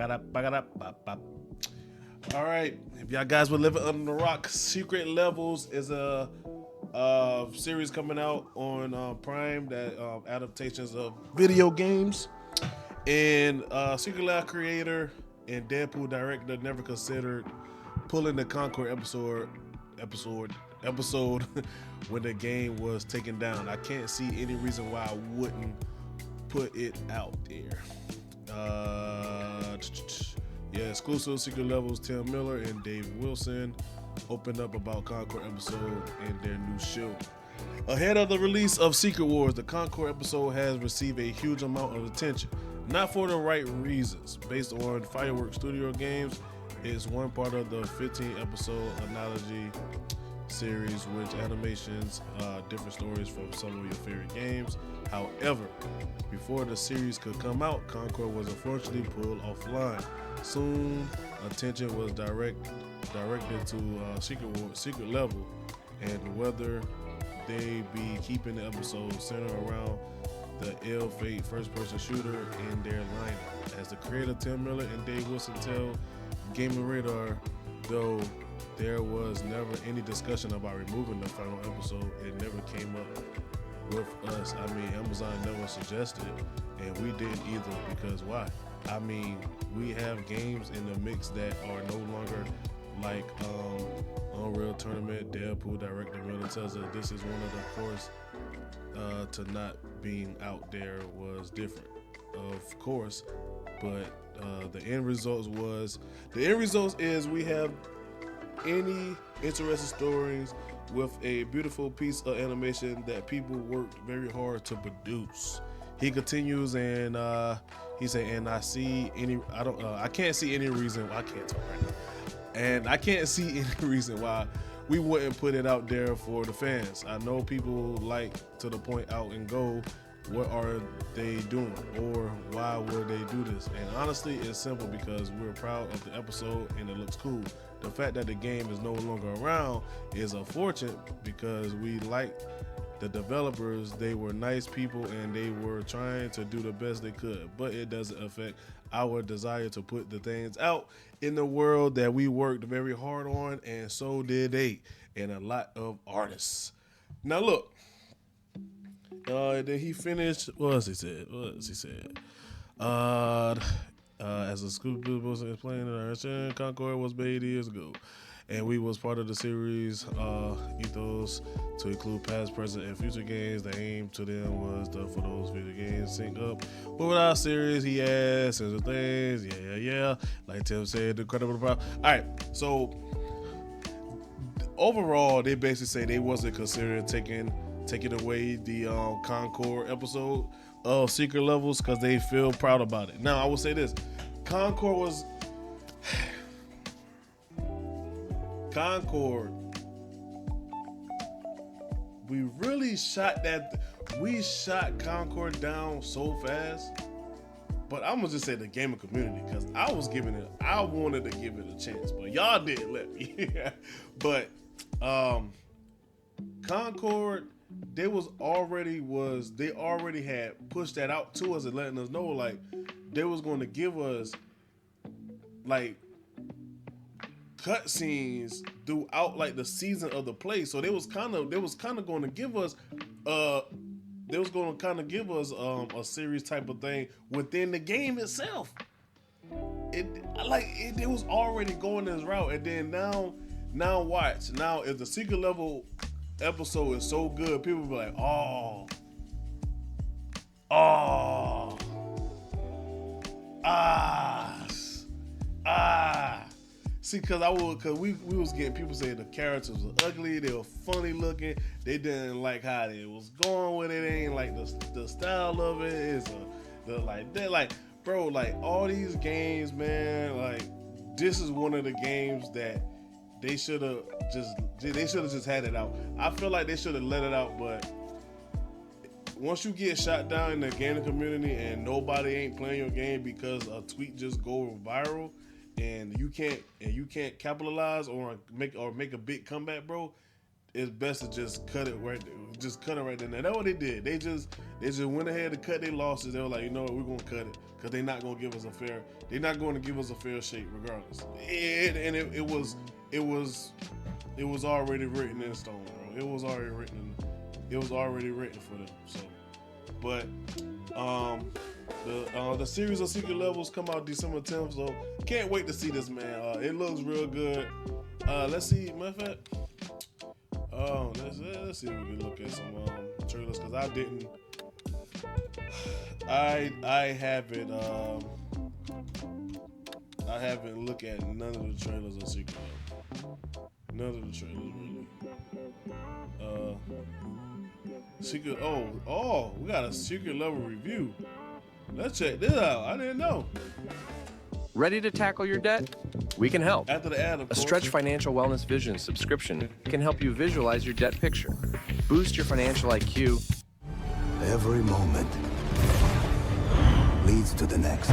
Ba-da-ba-da-ba-ba. All right, if y'all guys were living under the rock, Secret Levels is a series coming out on Prime that adaptations of video games. And Secret Lab creator and Deadpool director never considered pulling the Concord episode when the game was taken down. I can't see any reason why I wouldn't put it out there. Yeah, exclusive Secret Levels. Tim Miller and Dave Wilson opened up about Concord episode and their new show. Ahead of the release of Secret Wars, the Concord episode has received a huge amount of attention. Not for the right reasons. Based on Fireworks Studio Games, it's one part of the 15 episode anthology series, which animations different stories from some of your favorite games. However, before the series could come out, Concord was unfortunately pulled offline. Soon, attention was directed to Secret Level and whether they be keeping the episode centered around the Ill Fate first-person shooter in their lineup. As the creator Tim Miller and Dave Wilson tell Gaming Radar, though there was never any discussion about removing the final episode, it never came up with us. I mean, Amazon never suggested it, and we didn't either, because why? I mean, we have games in the mix that are no longer like Unreal Tournament. Deadpool director Miller tells us this is one of the course to not being out there was different, of course, but the end results is we have any interesting stories with a beautiful piece of animation that people worked very hard to produce. He continues and he said, and I can't see any reason. I can't talk right now. And I can't see any reason why we wouldn't put it out there for the fans. I know people like to the point out and go, what are they doing? Or why would they do this? And honestly, it's simple because we're proud of the episode and it looks cool. The fact that the game is no longer around is unfortunate because we like the developers. They were nice people and they were trying to do the best they could, but it doesn't affect our desire to put the things out in the world that we worked very hard on, and so did they and a lot of artists. Now look, then he finished. What else he said? As a school was explained in our Concord was made years ago, and we was part of the series ethos to include past, present, and future games. The aim to them was for those video games sync up. But with our series, he adds some things. Yeah. Like Tim said, the incredible problem. All right, so overall, they basically say they wasn't considering taking away the Concord episode of Secret Levels because they feel proud about it. Now, I will say this: Concord, we really shot Concord down so fast. But I'm gonna just say the gaming community because I wanted to give it a chance, but y'all didn't let me. But Concord, they already had pushed that out to us and letting us know like they was going to give us like cutscenes throughout like the season of the play. So they was kind of going to give us a series type of thing within the game itself. It was already going this route, and then now watch. Now if the Secret Level episode is so good, people be like, oh, See, cause we was getting people saying the characters were ugly, they were funny looking, they didn't like how they was going with it, they ain't like the style of it. It's bro, like all these games, man, like this is one of the games that they should have just had it out. I feel like they should have let it out, but once you get shot down in the gaming community and nobody ain't playing your game because a tweet just go viral and you can't capitalize or make a big comeback, bro, it's best to just cut it right there. Just cut it right there. That's what they did. They just went ahead and cut their losses. They were like, you know what, we're gonna cut it because they're not gonna give us a fair. They're not going to give us a fair shake regardless. It was already written in stone, bro. It was already written. It was already written for them. So, but the series of Secret Levels come out December 10th. So can't wait to see this, man. It looks real good. Let's see. Matter of fact. Let's see if we can look at some trailers because I didn't. I haven't looked at none of the trailers of Secret Level. None of the trailers really. Secret. Oh, we got a Secret Level review. Let's check this out. I didn't know. Ready to tackle your debt? We can help. After the ad, of course. A Stretch Financial Wellness Vision subscription can help you visualize your debt picture, boost your financial IQ. Every moment leads to the next.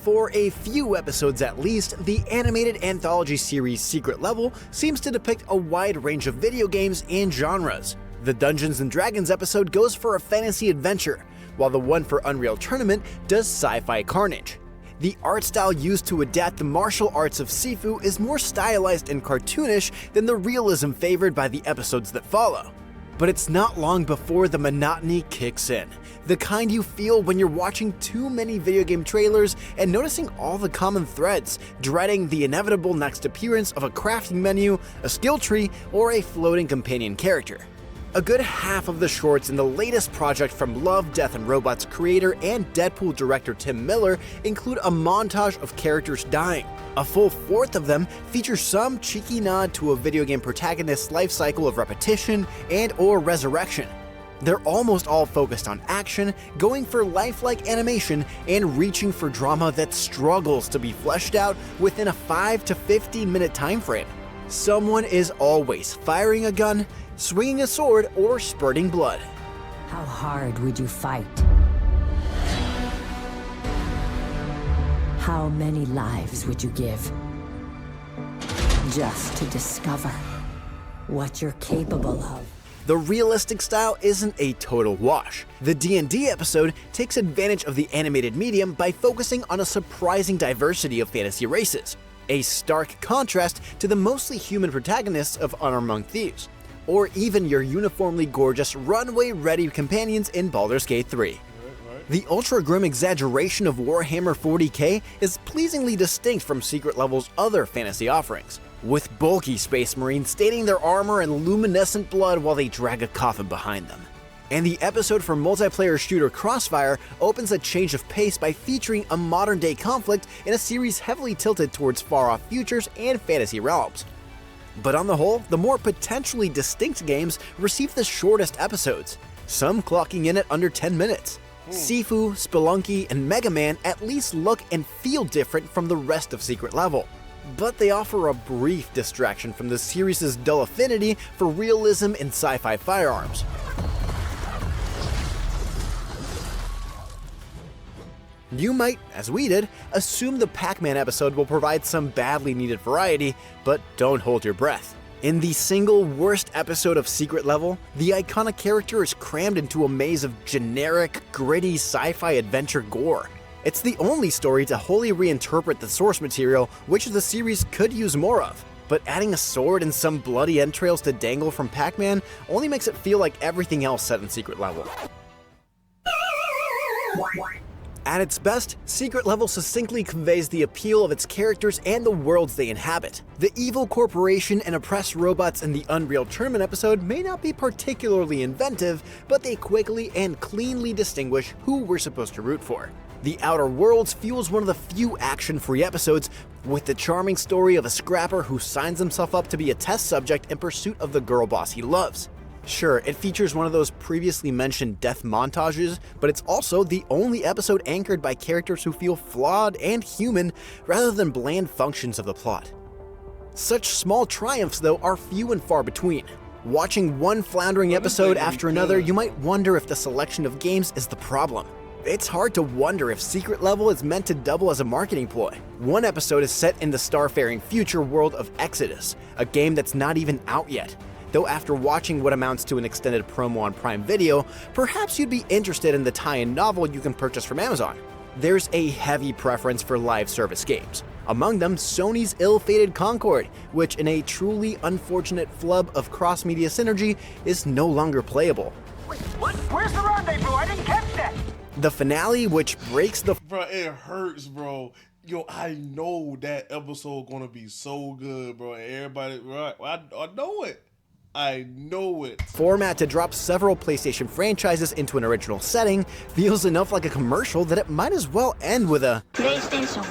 For a few episodes at least, the animated anthology series Secret Level seems to depict a wide range of video games and genres. The Dungeons & Dragons episode goes for a fantasy adventure, while the one for Unreal Tournament does sci-fi carnage. The art style used to adapt the martial arts of Sifu is more stylized and cartoonish than the realism favored by the episodes that follow. But it's not long before the monotony kicks in, the kind you feel when you're watching too many video game trailers and noticing all the common threads, dreading the inevitable next appearance of a crafting menu, a skill tree, or a floating companion character. A good half of the shorts in the latest project from Love, Death and Robots creator and Deadpool director Tim Miller include a montage of characters dying. A full fourth of them feature some cheeky nod to a video game protagonist's life cycle of repetition and or resurrection. They're almost all focused on action, going for lifelike animation, and reaching for drama that struggles to be fleshed out within a 5 to 15 minute time frame. Someone is always firing a gun, swinging a sword, or spurting blood. How hard would you fight? How many lives would you give? Just to discover what you're capable of. The realistic style isn't a total wash. The D&D episode takes advantage of the animated medium by focusing on a surprising diversity of fantasy races, a stark contrast to the mostly human protagonists of Honor Among Thieves, or even your uniformly gorgeous runway-ready companions in Baldur's Gate 3. The ultra-grim exaggeration of Warhammer 40k is pleasingly distinct from Secret Level's other fantasy offerings, with bulky space marines staining their armor in luminescent blood while they drag a coffin behind them. And the episode for multiplayer shooter Crossfire opens a change of pace by featuring a modern-day conflict in a series heavily tilted towards far-off futures and fantasy realms. But on the whole, the more potentially distinct games receive the shortest episodes, some clocking in at under 10 minutes. Sifu, Spelunky, and Mega Man at least look and feel different from the rest of Secret Level, but they offer a brief distraction from the series' dull affinity for realism in sci-fi firearms. You might, as we did, assume the Pac-Man episode will provide some badly needed variety, but don't hold your breath. In the single worst episode of Secret Level, the iconic character is crammed into a maze of generic, gritty sci-fi adventure gore. It's the only story to wholly reinterpret the source material, which the series could use more of. But adding a sword and some bloody entrails to dangle from Pac-Man only makes it feel like everything else set in Secret Level. At its best, Secret Level succinctly conveys the appeal of its characters and the worlds they inhabit. The evil corporation and oppressed robots in the Unreal Tournament episode may not be particularly inventive, but they quickly and cleanly distinguish who we're supposed to root for. The Outer Worlds fuels one of the few action-free episodes, with the charming story of a scrapper who signs himself up to be a test subject in pursuit of the girl boss he loves. Sure, it features one of those previously mentioned death montages, but it's also the only episode anchored by characters who feel flawed and human rather than bland functions of the plot. Such small triumphs, though, are few and far between. Watching one floundering episode after another, you might wonder if the selection of games is the problem. It's hard to wonder if Secret Level is meant to double as a marketing ploy. One episode is set in the starfaring future world of Exodus, a game that's not even out yet. Though after watching what amounts to an extended promo on Prime Video, perhaps you'd be interested in the tie-in novel you can purchase from Amazon. There's a heavy preference for live service games. Among them, Sony's ill-fated Concord, which in a truly unfortunate flub of cross-media synergy is no longer playable. Wait, what? Where's the rendezvous? I didn't catch that! The finale, which breaks the Bro, it hurts, bro. Yo, I know that episode gonna be so good, bro. Everybody, right? I know it. I know it. format to drop several PlayStation franchises into an original setting feels enough like a commercial that it might as well end with a PlayStation.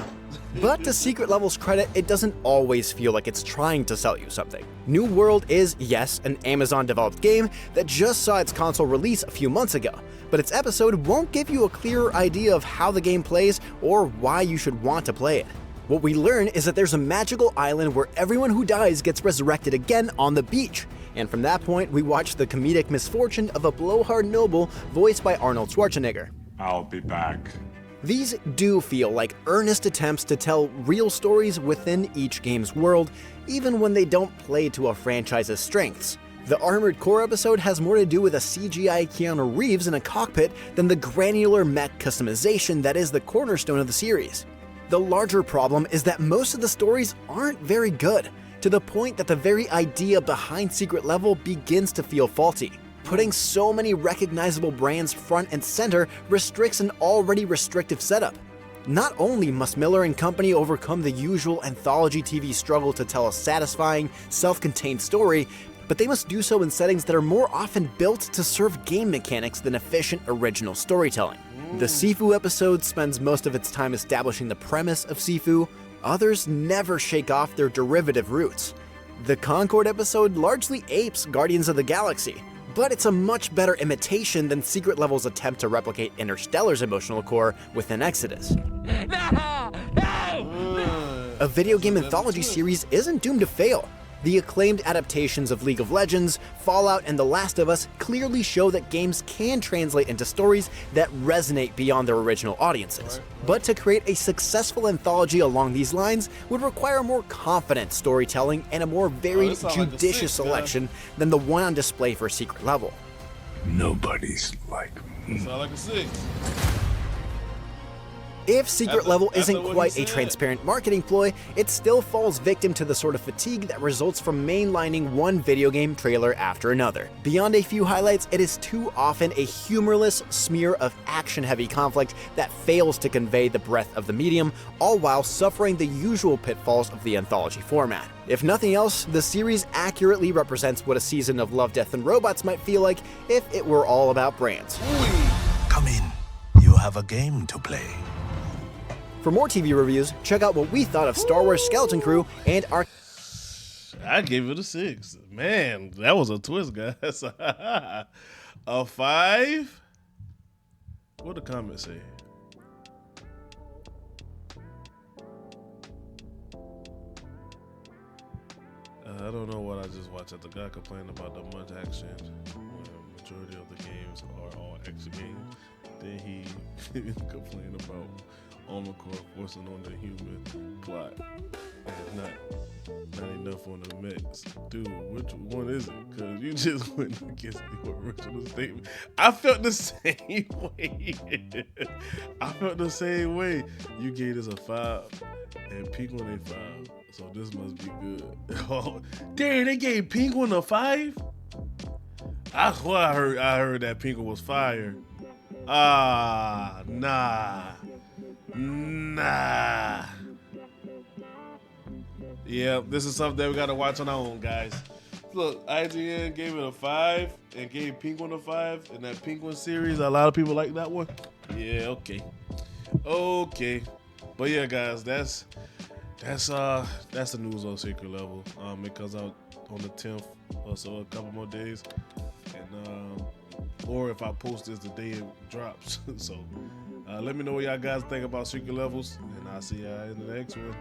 But to Secret Level's credit, it doesn't always feel like it's trying to sell you something. New World is, yes, an Amazon-developed game that just saw its console release a few months ago, but its episode won't give you a clearer idea of how the game plays or why you should want to play it. What we learn is that there's a magical island where everyone who dies gets resurrected again on the beach, and from that point we watch the comedic misfortune of a blowhard noble voiced by Arnold Schwarzenegger. I'll be back. These do feel like earnest attempts to tell real stories within each game's world, even when they don't play to a franchise's strengths. The Armored Core episode has more to do with a CGI Keanu Reeves in a cockpit than the granular mech customization that is the cornerstone of the series. The larger problem is that most of the stories aren't very good, to the point that the very idea behind Secret Level begins to feel faulty. Putting so many recognizable brands front and center restricts an already restrictive setup. Not only must Miller and company overcome the usual anthology TV struggle to tell a satisfying, self-contained story, but they must do so in settings that are more often built to serve game mechanics than efficient original storytelling. The Sifu episode spends most of its time establishing the premise of Sifu. Others never shake off their derivative roots. The Concord episode largely apes Guardians of the Galaxy, but it's a much better imitation than Secret Level's attempt to replicate Interstellar's emotional core within Exodus. A video game anthology series isn't doomed to fail. The acclaimed adaptations of League of Legends, Fallout, and The Last of Us clearly show that games can translate into stories that resonate beyond their original audiences. But to create a successful anthology along these lines would require more confident storytelling and a more varied, this sound like a judicious six, man. selection than the one on display for Secret Level. Nobody's like me. Sound like a 6. If Secret Level that's isn't what he quite a said. transparent marketing ploy, it still falls victim to the sort of fatigue that results from mainlining one video game trailer after another. Beyond a few highlights, it is too often a humorless smear of action-heavy conflict that fails to convey the breadth of the medium, all while suffering the usual pitfalls of the anthology format. If nothing else, the series accurately represents what a season of Love, Death, and Robots might feel like if it were all about brands. Come in. You have a game to play. For more TV reviews, check out what we thought of Star Wars Skeleton Crew and our I gave it a 6. Man, that was a twist, guys. A 5? What the comments say? I don't know what I just watched. The guy complained about the much action when the majority of the games are all action games. Then he complained about Omicron forcing on the human plot and not enough on the mechs. Dude, which one is it? Because you just went against the original statement. I felt the same way. I felt the same way. You gave this a 5 and Pink One a 5. So this must be good. Oh, dang, they gave Pink One a 5? I swear I heard that Pink One was fire. Ah, nah. Yeah, this is something that we gotta watch on our own, guys. Look, IGN gave it a 5 and gave Pink One a 5, and that Pink One series, a lot of people like that one. Yeah, okay. But yeah, guys, that's the news on Secret Level. It comes out on the 10th or so, a couple more days, and or if I post this the day it drops. So let me know what y'all guys think about Secret Levels, and I'll see y'all in the next one.